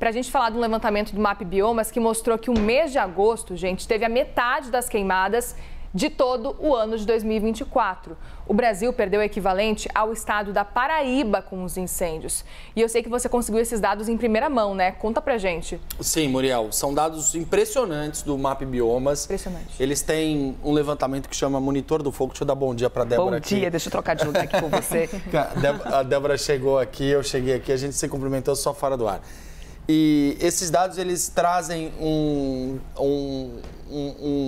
para a gente falar de um levantamento do MAP Biomas que mostrou que o mês de agosto, gente, teve a metade das queimadas de todo o ano de 2024. O Brasil perdeu o equivalente ao estado da Paraíba com os incêndios. E eu sei que você conseguiu esses dados em primeira mão, né? Conta pra gente. Sim, Muriel. São dados impressionantes do MAP Biomas. Impressionante. Eles têm um levantamento que chama Monitor do Fogo. Deixa eu dar bom dia pra Débora aqui. Bom dia, deixa eu trocar de lugar aqui com você. A Débora chegou aqui, eu cheguei aqui, a gente se cumprimentou só fora do ar. E esses dados, eles trazem um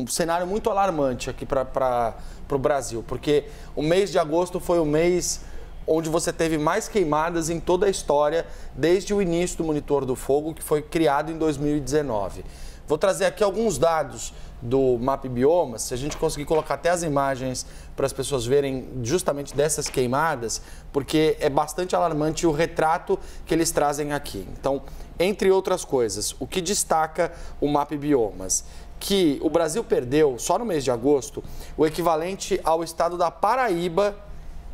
cenário muito alarmante aqui para o Brasil, porque o mês de agosto foi o mês onde você teve mais queimadas em toda a história, desde o início do Monitor do Fogo, que foi criado em 2019. Vou trazer aqui alguns dados do MAP Biomas, se a gente conseguir colocar até as imagens para as pessoas verem justamente dessas queimadas, porque é bastante alarmante o retrato que eles trazem aqui. Então, entre outras coisas, o que destaca o MAP Biomas? Que o Brasil perdeu, só no mês de agosto, o equivalente ao estado da Paraíba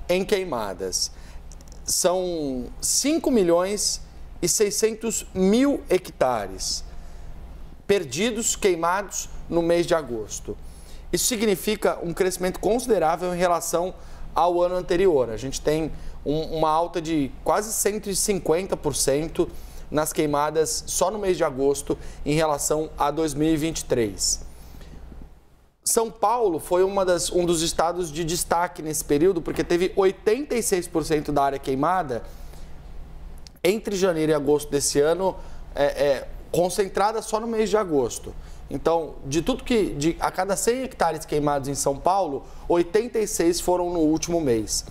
em queimadas. São 5.600.000 hectares perdidos, queimados no mês de agosto. Isso significa um crescimento considerável em relação ao ano anterior. A gente tem uma alta de quase 150% nas queimadas só no mês de agosto em relação a 2023. São Paulo foi um dos estados de destaque nesse período, porque teve 86% da área queimada entre janeiro e agosto desse ano, concentrada só no mês de agosto. Então, a cada 100 hectares queimados em São Paulo, 86 foram no último mês.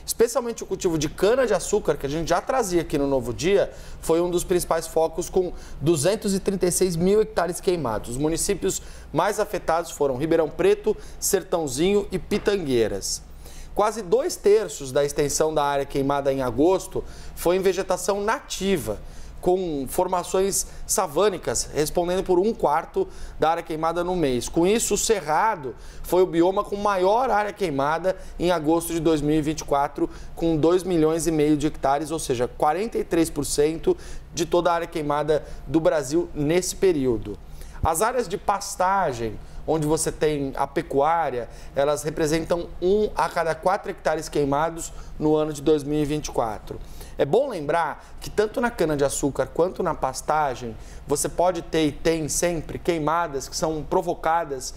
Especialmente o cultivo de cana-de-açúcar, que a gente já trazia aqui no Novo Dia, foi um dos principais focos, com 236.000 hectares queimados. Os municípios mais afetados foram Ribeirão Preto, Sertãozinho e Pitangueiras. Quase 2/3 da extensão da área queimada em agosto foi em vegetação nativa, com formações savânicas, respondendo por 1/4 da área queimada no mês. Com isso, o Cerrado foi o bioma com maior área queimada em agosto de 2024, com 2,5 milhões de hectares, ou seja, 43% de toda a área queimada do Brasil nesse período. As áreas de pastagem, onde você tem a pecuária, elas representam 1 a cada 4 hectares queimados no ano de 2024. É bom lembrar que tanto na cana-de-açúcar quanto na pastagem, você pode ter e tem sempre queimadas que são provocadas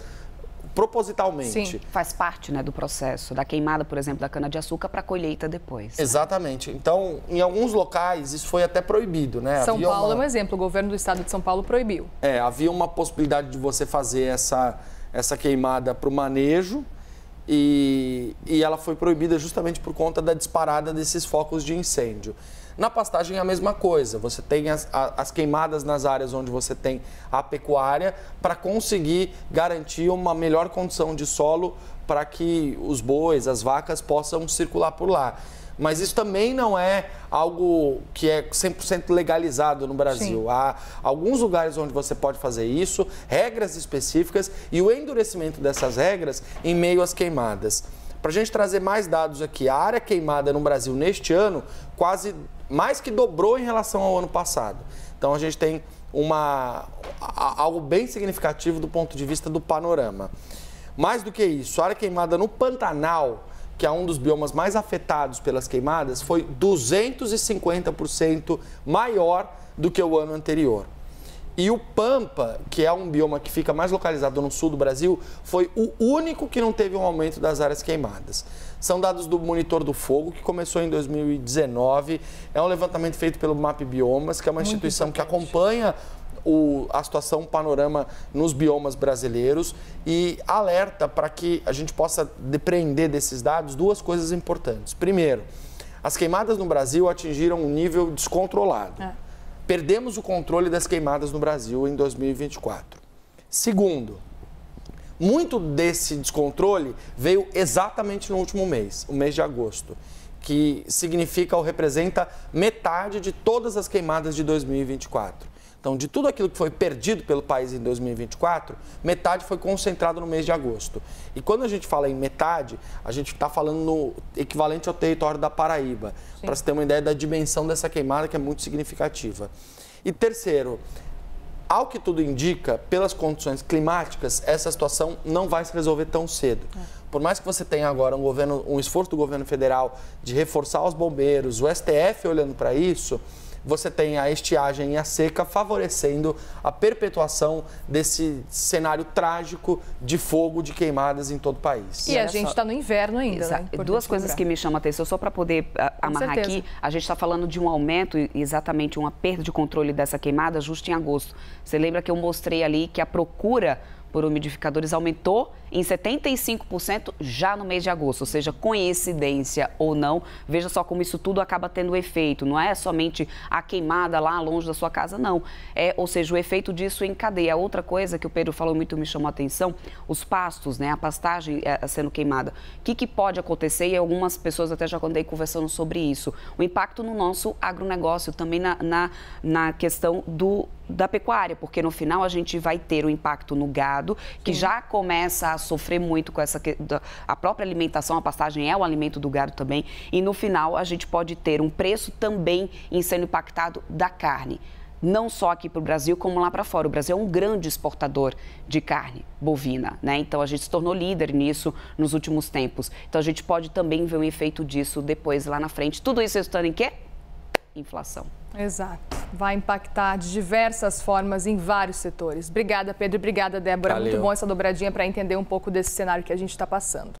propositalmente. Sim, faz parte, né, do processo, da queimada, por exemplo, da cana-de-açúcar para a colheita depois. Exatamente. Então, em alguns locais, isso foi até proibido, né? São Paulo é um exemplo, o governo do estado de São Paulo proibiu. Havia uma possibilidade de você fazer essa queimada para o manejo, e ela foi proibida justamente por conta da disparada desses focos de incêndio. Na pastagem é a mesma coisa, você tem as queimadas nas áreas onde você tem a pecuária para conseguir garantir uma melhor condição de solo para que os bois, as vacas possam circular por lá. Mas isso também não é algo que é 100% legalizado no Brasil. Sim. Há alguns lugares onde você pode fazer isso, regras específicas e o endurecimento dessas regras em meio às queimadas. Para a gente trazer mais dados aqui, a área queimada no Brasil neste ano quase mais que dobrou em relação ao ano passado. Então a gente tem algo bem significativo do ponto de vista do panorama. Mais do que isso, a área queimada no Pantanal, que é um dos biomas mais afetados pelas queimadas, foi 250% maior do que o ano anterior. E o Pampa, que é um bioma que fica mais localizado no sul do Brasil, foi o único que não teve um aumento das áreas queimadas. São dados do Monitor do Fogo, que começou em 2019. É um levantamento feito pelo MAP Biomas, que é uma instituição que acompanha a situação, o panorama nos biomas brasileiros e alerta para que a gente possa depreender desses dados duas coisas importantes. Primeiro, as queimadas no Brasil atingiram um nível descontrolado. Perdemos o controle das queimadas no Brasil em 2024. Segundo, muito desse descontrole veio exatamente no último mês, o mês de agosto, que significa ou representa metade de todas as queimadas de 2024. Então, de tudo aquilo que foi perdido pelo país em 2024, metade foi concentrado no mês de agosto. E quando a gente fala em metade, a gente está falando no equivalente ao território da Paraíba, para você ter uma ideia da dimensão dessa queimada, que é muito significativa. E terceiro, ao que tudo indica, pelas condições climáticas, essa situação não vai se resolver tão cedo. Por mais que você tenha agora um esforço do governo federal de reforçar os bombeiros, o STF olhando para isso, você tem a estiagem e a seca favorecendo a perpetuação desse cenário trágico de fogo, de queimadas em todo o país. E a gente está no inverno ainda, né? Duas coisas que me chamam a atenção, só para poder amarrar aqui, a gente está falando de um aumento, exatamente uma perda de controle dessa queimada justo em agosto. Você lembra que eu mostrei ali que a procura por umidificadores aumentou em 75% já no mês de agosto, ou seja, coincidência ou não, veja só como isso tudo acaba tendo efeito, não é somente a queimada lá longe da sua casa, não, ou seja, o efeito disso em cadeia. Outra coisa que o Pedro falou muito me chamou a atenção, os pastos, né, a pastagem sendo queimada. O que pode acontecer, e algumas pessoas até já andei conversando sobre isso, o impacto no nosso agronegócio, também na questão da pecuária, porque no final a gente vai ter o impacto no gado, que já começa a sofrer muito com a própria alimentação, a pastagem é o alimento do gado também, e no final a gente pode ter um preço também em sendo impactado da carne. Não só aqui para o Brasil, como lá para fora. O Brasil é um grande exportador de carne bovina, né? Então a gente se tornou líder nisso nos últimos tempos. Então a gente pode também ver um efeito disso depois lá na frente. Tudo isso resultando em quê? Inflação. Exato. Vai impactar de diversas formas em vários setores. Obrigada, Pedro. Obrigada, Débora. Valeu. Muito bom essa dobradinha para entender um pouco desse cenário que a gente está passando.